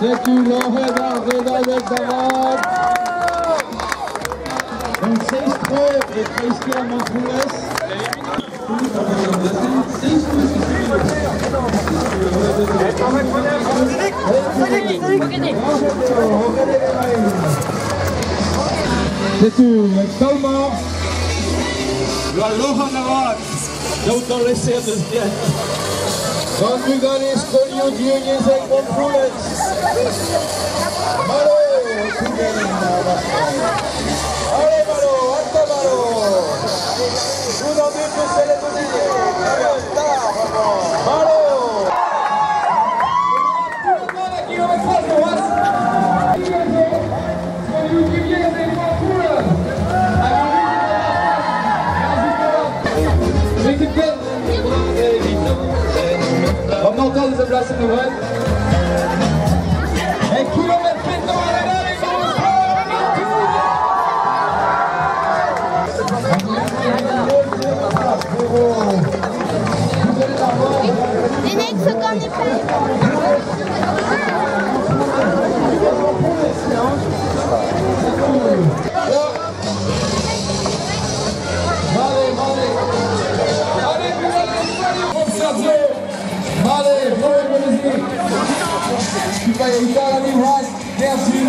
C'est une Loc'het à Redadeg d'avant. Donc Seizh et Seizh à Montroulez. C'est une Kalmar. La Loc'het d'autant laisser de zdjęć. Van Bugalis, Kolio, Dionysek, Montroulez. Malo, allez Malo, alta Malo. Vous en dites que c'est les données. Malo. On entend des places nouvelles. Et kilomètre dans la Les mecs se connaissent pas. Allez, tu vas y aller, merci.